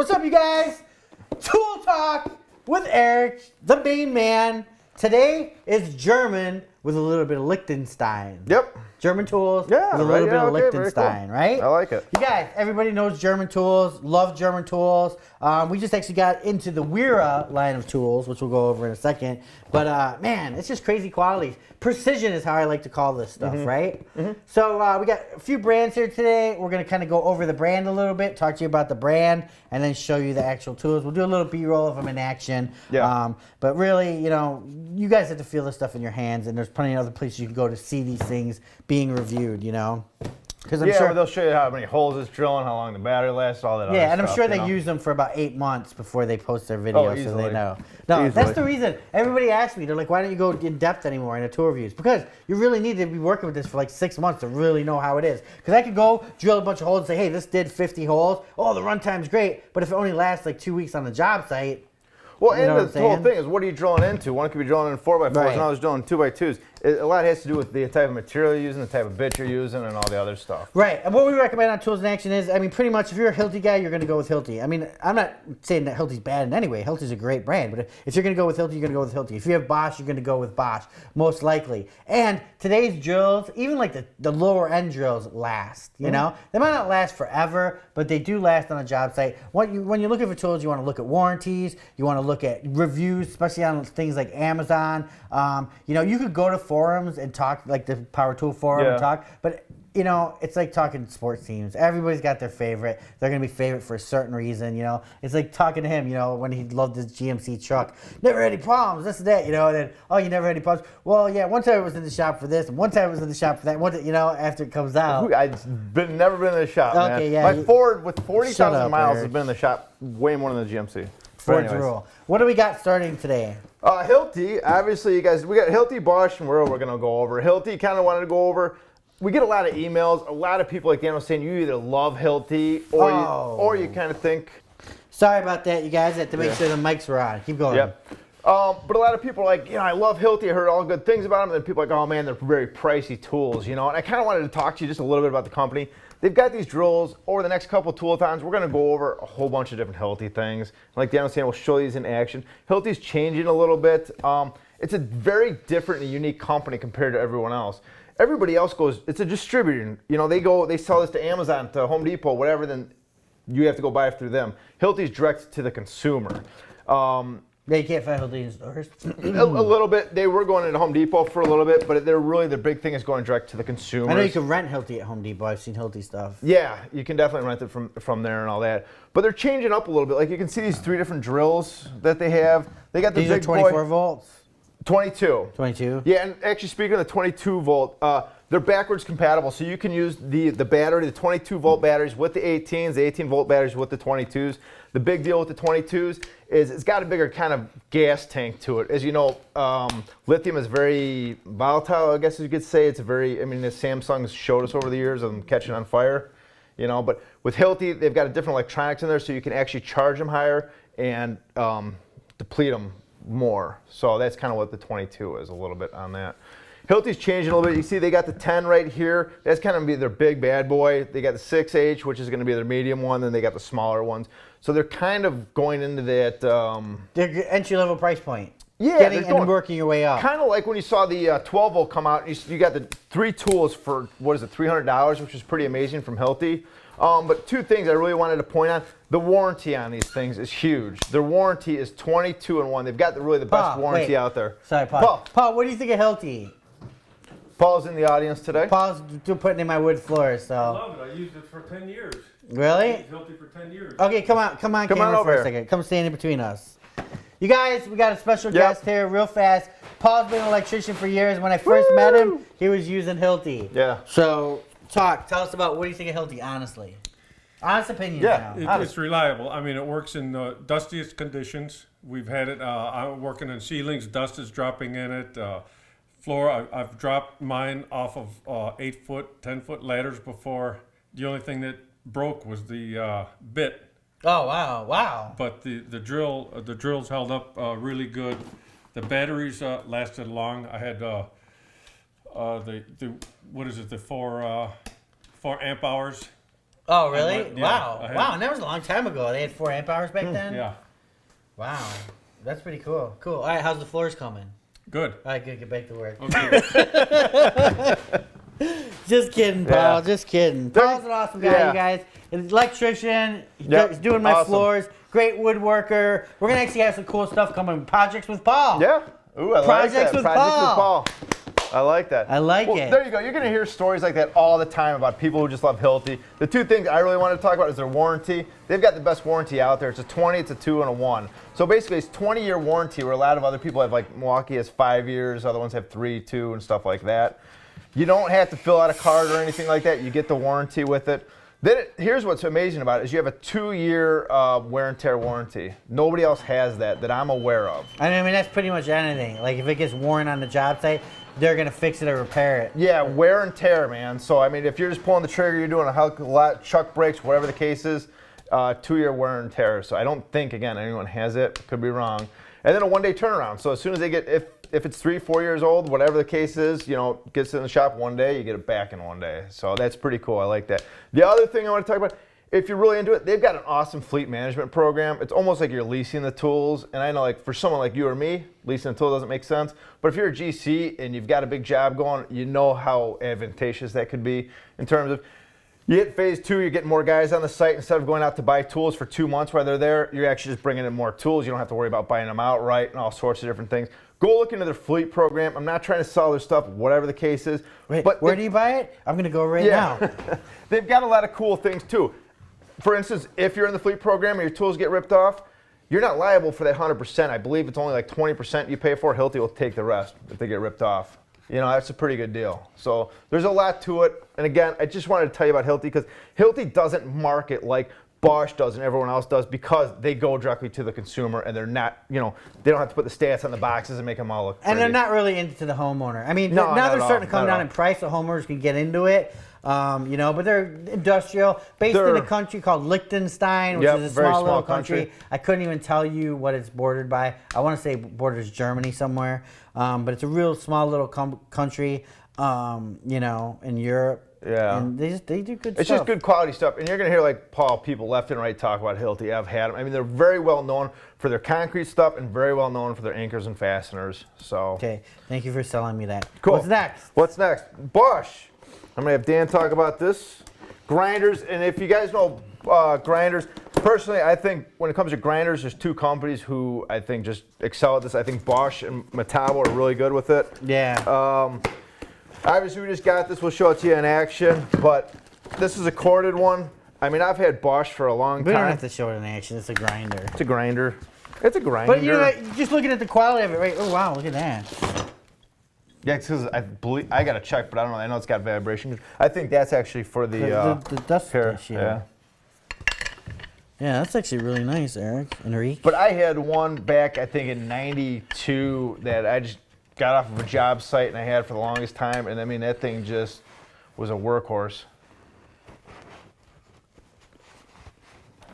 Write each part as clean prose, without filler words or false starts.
What's up, you guys? Tool Talk with Eric, the main man. Today is German with a little bit of Liechtenstein. Yep. German tools with a little right, bit of okay, Liechtenstein, cool. right? I like it. You guys, everybody knows German tools, love German tools. We just actually got into the Wera line of tools, which we'll go over in a second. But man, it's just crazy quality. Precision is how I like to call this stuff, right? So we got a few brands here today. We're going to kind of go over the brand a little bit, talk to you about the brand, and then show you the actual tools. We'll do a little B-roll of them in action. Yeah. But really, you know, you guys have to feel this stuff in your hands, and there's plenty of other places you can go to see these things being reviewed, you know? Because I'm sure they'll show you how many holes it's drilling, how long the battery lasts, all that other and I'm stuff, sure they use them for about 8 months before they post their videos, so they know. No, that's the reason. Everybody asks me, they're like, why don't you go in depth anymore in the tool reviews? Because you really need to be working with this for like 6 months to really know how it is. Because I could go drill a bunch of holes and say, hey, this did 50 holes. Oh, the runtime's great. But if it only lasts like 2 weeks on the job site, well, and the whole thing is, what are you drilling into? One could be drilling in 4x4s, and I was drilling 2x2s. A lot has to do with the type of material you're using, the type of bit you're using, and all the other stuff. Right. And what we recommend on Tools in Action is, I mean, pretty much if you're a Hilti guy, you're going to go with Hilti. I mean, I'm not saying that Hilti's bad in any way. Hilti's a great brand. But if you're going to go with Hilti, you're going to go with Hilti. If you have Bosch, you're going to go with Bosch, most likely. And today's drills, even like the lower end drills last, you know? They might not last forever, but they do last on a job site. When you're looking for tools, you want to look at warranties. You want to look at reviews, especially on things like Amazon. You know, you could go to forums and talk, like the Power Tool forum and talk, but you know, it's like talking sports teams. Everybody's got their favorite. They're going to be favorite for a certain reason, you know. It's like talking to him, you know, when he loved his GMC truck. Never had any problems, this and that, you know. And then, oh, you never had any problems. Well, yeah, one time I was in the shop for this, and one time I was in the shop for that. One, you know, after it comes out. I've never been in the shop, okay, man. Yeah, my Ford with 40,000 miles Eric. has been in the shop way more than the GMC. Ford's rule. What do we got starting today? Hilti, obviously, you guys, we got Hilti, Bosch, and Wera we're going to go over. Hilti kind of wanted to go over. We get a lot of emails, a lot of people like Dan was saying, you either love Hilti or you kind of think. Sorry about that, you guys. I had to make sure the mics were on. Keep going. Yep. But a lot of people are like, you know, I love Hilti. I heard all good things about them. And then people are like, oh man, they're very pricey tools, you know. And I kind of wanted to talk to you just a little bit about the company. They've got these drills. Over the next couple Toolathons, we're going to go over a whole bunch of different Hilti things. Like Dan was saying, we'll show these in action. Hilti's changing a little bit. It's a very different and unique company compared to everyone else. Everybody else goes, it's a distributor. You know, they sell this to Amazon, to Home Depot, whatever, then you have to go buy it through them. Hilti's direct to the consumer. Yeah, you can't find Hilti in stores. a little bit. They were going into Home Depot for a little bit, but the big thing is going direct to the consumer. I know you can rent Hilti at Home Depot. I've seen Hilti stuff. Yeah, you can definitely rent it from there and all that. But they're changing up a little bit. Like you can see these 3 different drills that they have. They got the these big are 24 volts. 22. 22? Yeah, and actually speaking of the 22 volt, they're backwards compatible. So you can use the battery, the 22 volt batteries with the 18s, the 18 volt batteries with the 22s. The big deal with the 22s is it's got a bigger kind of gas tank to it. As you know, lithium is very volatile, I guess you could say. It's a very, I mean, as Samsung's showed us over the years of them catching on fire, you know. But with Hilti, they've got a different electronics in there so you can actually charge them higher and deplete them more. So that's kind of what the 22 is, a little bit on that. Hilti's changing a little bit. You see they got the 10 right here. That's kind of be their big bad boy. They got the 6H, which is going to be their medium one. Then they got the smaller ones. So they're kind of going into that. Their entry-level price point. Yeah. Getting and working your way up. Kind of like when you saw the 12 volt come out. You got the 3 tools for, what is it, $300, which is pretty amazing from Hilti. But 2 things I really wanted to point out. The warranty on these things is huge. Their warranty is 22-in-1. They've got really the best warranty out there. Sorry, Paul. Paul, what do you think of Hilti? Paul's in the audience today. Paul's putting in my wood floors, so. I love it. I used it for 10 years. Really? I used Hilti for 10 years. Okay, come on camera for a second. Come stand in between us. You guys, we got a special guest here, real fast. Paul's been an electrician for years. When I first met him, he was using Hilti. Yeah. So, tell us about what do you think of Hilti, honestly? Honest opinion. Yeah. It's reliable. I mean, it works in the dustiest conditions. We've had it, I'm working in ceilings, dust is dropping in it. Floor, I've dropped mine off of 8-foot, 10-foot ladders before. The only thing that broke was the bit. Oh, wow. But the drills held up really good. The batteries lasted long. I had the 4 amp hours Oh, really? Yeah, Wow. I had- Wow, and that was a long time ago. They had 4 amp hours back then? Yeah. Wow. That's pretty cool. Cool. All right, how's the floors coming? Good. All right, good. Get back to work. Okay. Just kidding, Paul. Yeah. Just kidding. Paul's an awesome guy, Yeah. you guys. An electrician. Yep. He's doing my Awesome. floors. Great woodworker. We're going to actually have some cool stuff coming. Projects with Paul. Yeah. Ooh, I like Projects that. with Projects Paul. with Paul. I like that. I like it. There you go. You're going to hear stories like that all the time about people who just love Hilti. The two things I really want to talk about is their warranty. They've got the best warranty out there. It's a 20, it's a 2, and a 1. So basically, it's 20-year warranty where a lot of other people have, like Milwaukee has 5 years, other ones have 3, 2, and stuff like that. You don't have to fill out a card or anything like that. You get the warranty with it. Then here's what's amazing about it is you have a 2-year wear and tear warranty. Nobody else has that I'm aware of. I mean, that's pretty much anything. Like, if it gets worn on the job site, they're going to fix it or repair it. Yeah, wear and tear, man. So, I mean, if you're just pulling the trigger, you're doing a lot, chuck brakes, whatever the case is, 2-year wear and tear. So I don't think, again, anyone has it. Could be wrong. And then a 1-day turnaround. So as soon as they get, if it's 3, 4 years old, whatever the case is, you know, gets in the shop 1 day, you get it back in 1 day. So that's pretty cool. I like that. The other thing I want to talk about, if you're really into it, they've got an awesome fleet management program. It's almost like you're leasing the tools. And I know, like, for someone like you or me, leasing a tool doesn't make sense. But if you're a GC and you've got a big job going, you know how advantageous that could be in terms of you hit phase 2, you're getting more guys on the site. Instead of going out to buy tools for 2 months while they're there, you're actually just bringing in more tools. You don't have to worry about buying them outright and all sorts of different things. Go look into their fleet program. I'm not trying to sell their stuff, whatever the case is. Wait, but where do you buy it? I'm going to go right yeah. now. They've got a lot of cool things too. For instance, if you're in the fleet program and your tools get ripped off, you're not liable for that 100%. I believe it's only like 20% you pay for. Hilti will take the rest if they get ripped off. You know, that's a pretty good deal. So there's a lot to it. And again, I just wanted to tell you about Hilti because Hilti doesn't market like Bosch does and everyone else does because they go directly to the consumer and they're not, you know, they don't have to put the stats on the boxes and make them all look pretty. And they're not really into the homeowner. I mean, No, now not they're at starting to all. come Not at down in price so homeowners can get into it. You know, but they're industrial, based in a country called Liechtenstein, which Yep, is a very small little small country. I couldn't even tell you what it's bordered by. I want to say it borders Germany somewhere, but it's a real small little country, you know, in Europe. Yeah. And they do good It's stuff. just good quality stuff. And you're going to hear, like Paul, people left and right talk about Hilti. I've had them. I mean, they're very well known for their concrete stuff and very well known for their anchors and fasteners. So. Okay, thank you for selling me that. Cool. What's next? What's next? Bosch. I'm going to have Dan talk about this. Grinders. And if you guys know grinders, personally, I think when it comes to grinders, there's 2 companies who I think just excel at this. I think Bosch and Metabo are really good with it. Yeah. Obviously, we just got this. We'll show it to you in action. But this is a corded one. I mean, I've had Bosch for a long We time. don't have to show it in action. It's a grinder. It's a grinder. It's a grinder. But you know, what, just looking at the quality of it, right? Oh wow, look at that. Yeah, because I believe I got to check, but I don't know. I know it's got vibration. I think that's actually for the dust here. issue. Yeah. Yeah, that's actually really nice, Eric. Enrique. But I had one back, I think in '92, that I just got off of a job site and I had for the longest time, and I mean that thing just was a workhorse.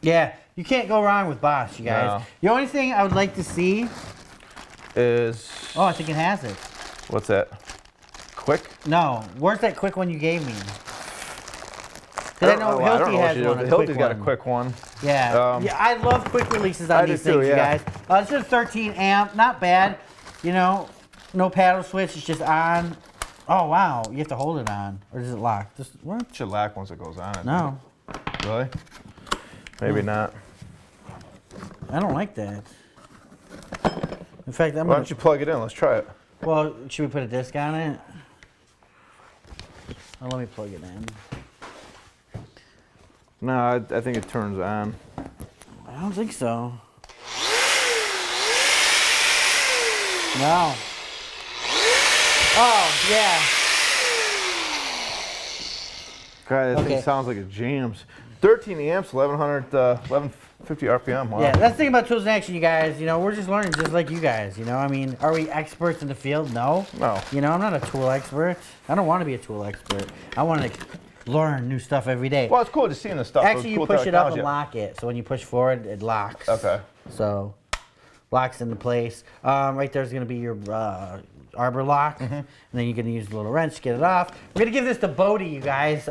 Yeah, you can't go wrong with Bosch, you guys. No. The only thing I would like to see Is Oh, I think it has it. what's that? Quick? No, where's that quick one you gave me? 'Cause I know Hilti has one. a quick Hilti's got a one. quick one. Yeah, yeah. I love quick releases on I do these too, things, you yeah. guys. It's just 13 amp, not bad. You know, no paddle switch. It's just on. Oh wow, you have to hold it on, or does it lock? Just what? It should lack once it goes on. I think. No, Really? Maybe not. I don't like that. In fact, I'm Why gonna. don't you plug it in? Let's try it. Well, should we put a disc on it? Oh, let me plug it in. No, I think it turns on. I don't think so. No. Oh, yeah. God, that Okay. thing sounds like it jams. 13 amps, 1150 RPM. Wow. Yeah, that's the thing about Tools in Action, you guys. You know, we're just learning just like you guys. You know, I mean, are we experts in the field? No. No. You know, I'm not a tool expert. I don't want to be a tool expert. I want to learn new stuff every day. Well, it's cool just seeing this stuff. Actually, It's you cool push it up and technology. lock it. So when you push forward, it locks. Okay. So, locks into place. Right there's going to be your arbor lock, and then you're gonna use a little wrench to get it off. We're gonna give this to Bodie, you guys.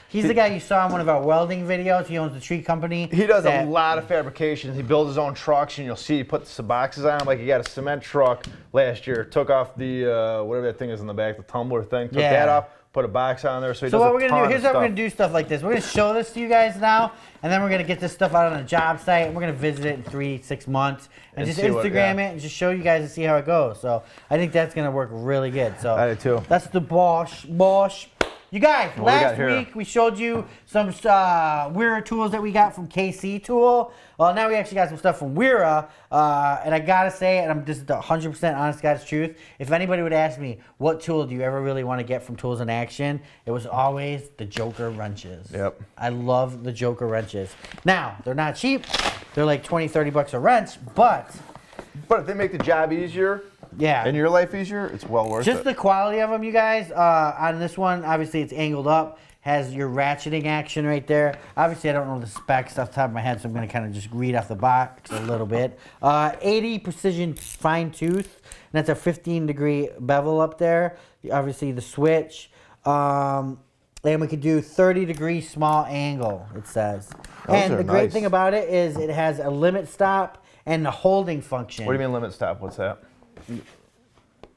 He's the guy you saw in one of our welding videos. He owns the tree company. He does a lot of fabrications. He builds his own trucks, and you'll see he puts some boxes on them. Like he got a cement truck last year, took off the whatever that thing is in the back, the tumbler thing, took that off, put a box on there. So what we're gonna do, here's how we're gonna do stuff like this. We're gonna show this to you guys now, and then we're gonna get this stuff out on a job site, and we're gonna visit it in 3-6 months, and just Instagram it and just show you guys and see how it goes. So I think that's gonna work really good. So I do too. That's the Bosch. You guys, last week we showed you some Wera tools that we got from KC Tool. Well, now we actually got some stuff from Wera, and I gotta say, and I'm just the 100% honest God's truth, if anybody would ask me, what tool do you ever really want to get from Tools in Action, it was always the Joker wrenches. Yep. I love the Joker wrenches. Now, they're not cheap. They're like 20, 30 bucks a wrench, but if they make the job easier, yeah, and your life easier, it's well worth it. Just the quality of them, you guys. On this one, obviously it's angled up, has your ratcheting action right there. Obviously, I don't know the specs off the top of my head, so I'm going to kind of just read off the box a little bit. 80 precision fine tooth, and that's a 15-degree bevel up there. Obviously, the switch. And we could do 30-degree small angle, it says. And the great thing about it is it has a limit stop and the holding function. What do you mean limit stop? What's that?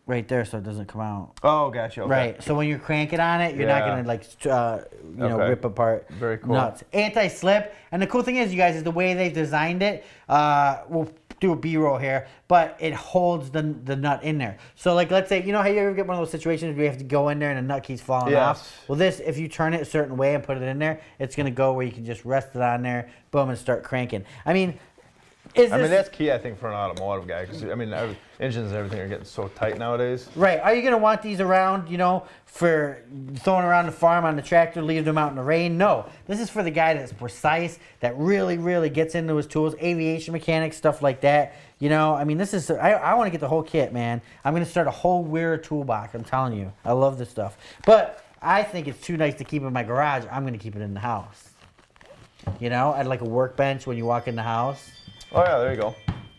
Right there, so it doesn't come out. Oh, gotcha. Okay. Right, so when you're cranking on it, you're not gonna like, rip apart. Very cool. Nuts. Anti-slip, and the cool thing is, you guys, is the way they designed it. We'll do a B-roll here, but it holds the nut in there. So like, let's say, you know how you ever get one of those situations where you have to go in there and the nut keeps falling off? Well, this, if you turn it a certain way and put it in there, it's gonna go where you can just rest it on there, boom, and start cranking. I mean, that's key, I think, for an automotive guy, because I mean, engines and everything are getting so tight nowadays. Right. Are you going to want these around, for throwing around the farm on the tractor, leave them out in the rain? No. This is for the guy that's precise, that really, really gets into his tools, aviation mechanics, stuff like that. I mean, this is, I want to get the whole kit, man. I'm going to start a whole Wera toolbox. I'm telling you. I love this stuff. But I think it's too nice to keep in my garage. I'm going to keep it in the house. I'd like a workbench when you walk in the house. Oh, yeah, there you go.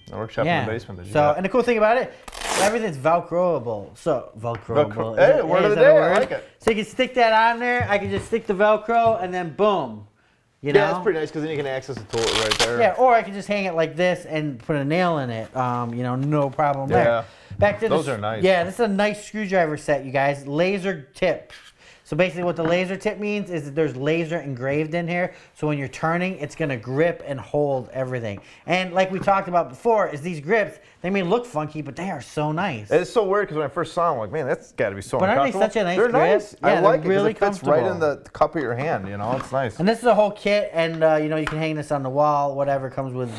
The workshop in the basement. And the cool thing about it, everything's Velcroable. So, Velcroable. Hey, word of the day. I like it. So you can stick that on there. I can just stick the Velcro and then boom. Yeah, that's pretty nice because then you can access the tool right there. Yeah, or I can just hang it like this and put a nail in it. No problem there. Yeah. Back to those are nice. Yeah, this is a nice screwdriver set, you guys. Laser tip. So basically what the laser tip means is that there's laser engraved in here. So when you're turning, it's going to grip and hold everything. And like we talked about before, is these grips, they may look funky, but they are so nice. It's so weird because when I first saw them, I'm like, man, that's got to be so uncomfortable. But aren't they such a nice grip? Nice. Yeah, I like it really because it fits right in the cup of your hand, It's nice. And this is a whole kit, and you can hang this on the wall, whatever. Comes with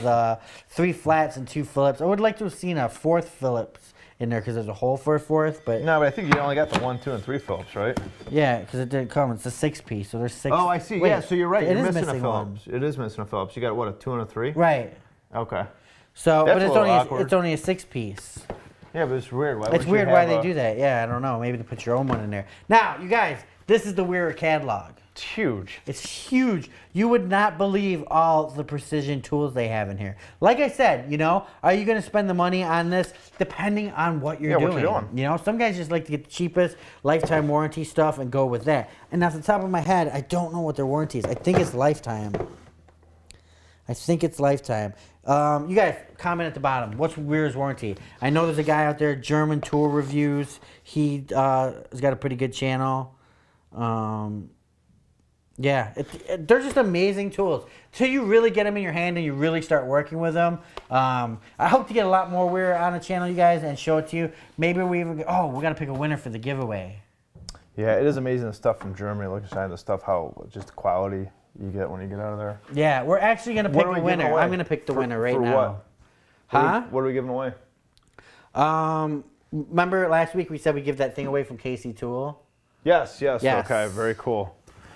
3 flats and 2 Phillips. I would like to have seen a 4th Phillips in there because there's a hole for a 4th, but no, but I think you only got the 1, 2, and 3 Phillips, right? Yeah, because it didn't come. It's a 6-piece, so there's 6. Oh, I see. Yeah, so you're right. You're missing a Phillips. One. It is missing a Phillips. You got what, a 2 and a 3? Right. Okay. So, but it's only a 6-piece. Yeah, but it's weird. It's weird why they do that. Yeah, I don't know. Maybe to put your own one in there. Now, you guys, this is the Wera catalog. It's huge. It's huge. You would not believe all the precision tools they have in here. Like I said, are you going to spend the money on this? Depending on what you're doing. What you're doing. Some guys just like to get the cheapest lifetime warranty stuff and go with that. And off the top of my head, I don't know what their warranty is. I think it's lifetime. You guys, comment at the bottom. What's Wera's warranty? I know there's a guy out there, German Tool Reviews. He has got a pretty good channel. Yeah, they're just amazing tools. Till you really get them in your hand and you really start working with them. I hope to get a lot more Wera on the channel, you guys, and show it to you. Maybe we even we got to pick a winner for the giveaway. Yeah, it is amazing the stuff from Germany. Look at the stuff, how just the quality you get when you get out of there. Yeah, we're actually going to pick a winner. I'm going to pick the winner right now. What? What are we giving away? Remember last week we said we'd give that thing away from KC Tool? Yes. Okay, very cool.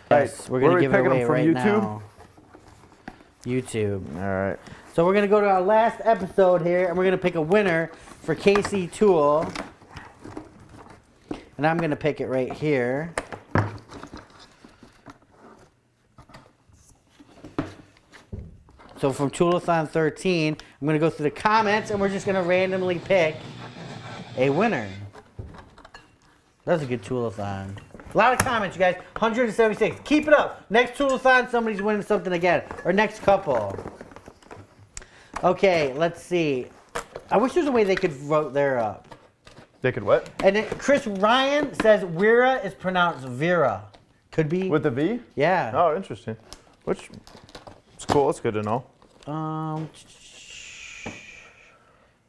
Yes, we're going to give it away right YouTube? now. YouTube. All right. So we're going to go to our last episode here, and we're going to pick a winner for KC Tool. And I'm going to pick it right here. So from Toolathon 13, I'm going to go through the comments, and we're just going to randomly pick a winner. That's a good tool-a-thon. A lot of comments, you guys. 176. Keep it up. Next tool-a-thon, somebody's winning something again. Or next couple. Okay, let's see. I wish there was a way they could vote their up. They could what? And then Chris Ryan says Wera is pronounced Vera. Could be. With the V? Yeah. Oh, interesting. Which, it's cool. It's good to know.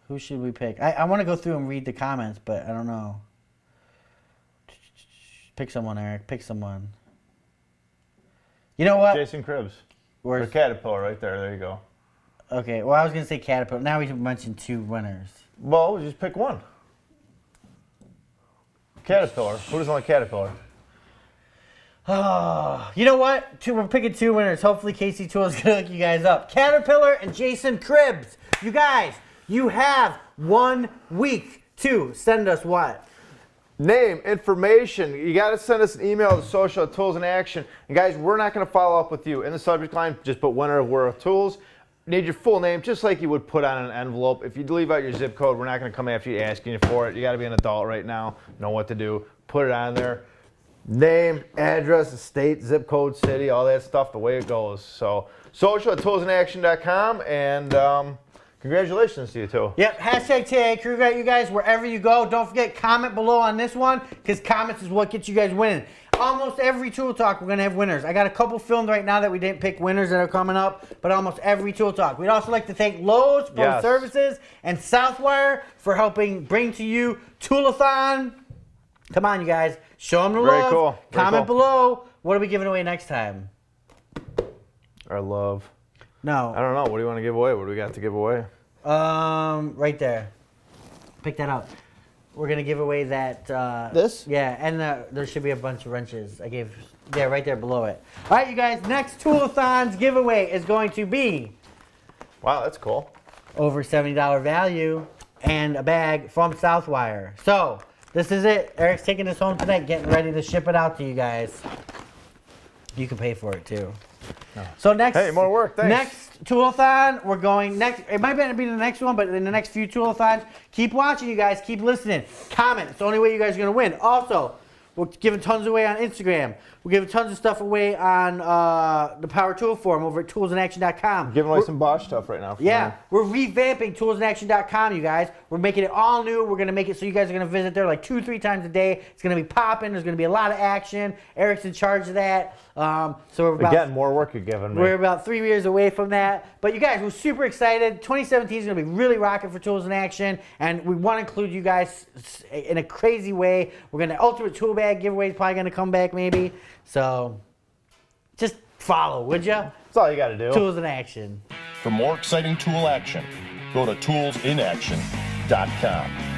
Who should we pick? I want to go through and read the comments, but I don't know. Pick someone, Eric. Pick someone. You know what? Jason Cribbs. Where's Or Caterpillar right there. There you go. Okay, well, I was going to say Caterpillar. Now we mentioned 2 winners. Well, just pick one. Caterpillar. Who doesn't like Caterpillar? Oh, you know what? We're picking 2 winners. Hopefully Casey Tool is going to hook you guys up. Caterpillar and Jason Cribbs. You guys, you have 1 week to send us what? Name, information. You got to send us an email to social at Tools in Action. And guys, we're not going to follow up with you. In the subject line, just put winner of Wera Tools. Need your full name, just like you would put on an envelope. If you leave out your zip code, we're not going to come after you asking you for it. You got to be an adult right now, know what to do. Put it on there. Name, address, state, zip code, city, all that stuff, the way it goes. So, social at toolsinaction.com, and congratulations to you two. Yep, hashtag TA Crew got you guys wherever you go. Don't forget, comment below on this one, because comments is what gets you guys winning. Almost every Tool Talk, we're going to have winners. I got a couple filmed right now that we didn't pick winners that are coming up, but almost every Tool Talk. We'd also like to thank Lowe's Pro Services and Southwire for helping bring to you Toolathon. Come on, you guys. Show them the love. Cool. Comment below. What are we giving away next time? Our love. No. I don't know. What do you want to give away? What do we got to give away? Right there. Pick that up. We're gonna give away that. This? Yeah, and there should be a bunch of wrenches. I gave. Yeah, right there below it. All right, you guys. Next Toolathon's giveaway is going to be. Wow, that's cool. Over $70 value and a bag from Southwire. So this is it. Eric's taking this home tonight, getting ready to ship it out to you guys. You can pay for it too. No. So next. Hey, more work. Thanks. Next Toolathon, we're going next. It might be the next one, but in the next few Toolathons, keep watching, you guys. Keep listening. Comment. It's the only way you guys are gonna win. Also, we're giving tons away on Instagram. We're giving tons of stuff away on the Power Tool Forum over at toolsinaction.com. Giving away some Bosch stuff right now. Yeah, we're revamping toolsinaction.com, you guys. We're making it all new. We're going to make it so you guys are going to visit there like 2-3 times a day. It's going to be popping. There's going to be a lot of action. Eric's in charge of that. So we're about, again, more work you're giving me. We're about 3 years away from that. But you guys, we're super excited. 2017 is going to be really rocking for Tools in Action, and we want to include you guys in a crazy way. We're going to Ultimate Tool Bag giveaway is probably going to come back maybe. So just follow, would ya? That's all you got to do. Tools in Action. For more exciting tool action, go to toolsinaction.com.